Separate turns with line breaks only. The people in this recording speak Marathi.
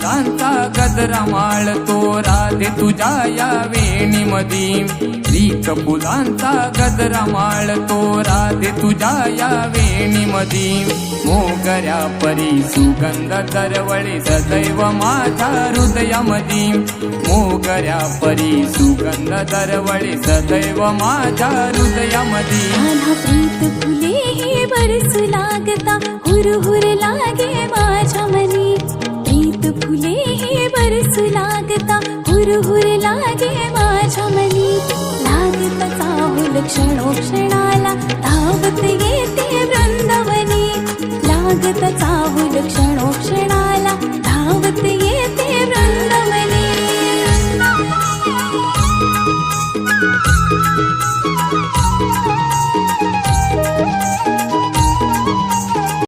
फुलांचा गजरा माळतो राधे तुझ्या या वेणीमधी प्रीत फुलांचा गजरा माळतो राधे तुझ्या या वेणीमधी मोगऱ्या परी सुगंध दरवळे सदैव माझ्या हृदयामधी मोगऱ्या परी सुगंध दरवळे सदैव माझ्या हृदयामधी
आला प्रीत फुले हे बरसू लागता हुरहुर लागे माझ्या मनी प्रीत फुले हे बरसू लागता हुरहुर लागे माझ्या मनी लागता चाहुल क्षणोक्षणाला धावत येते वृंदावनी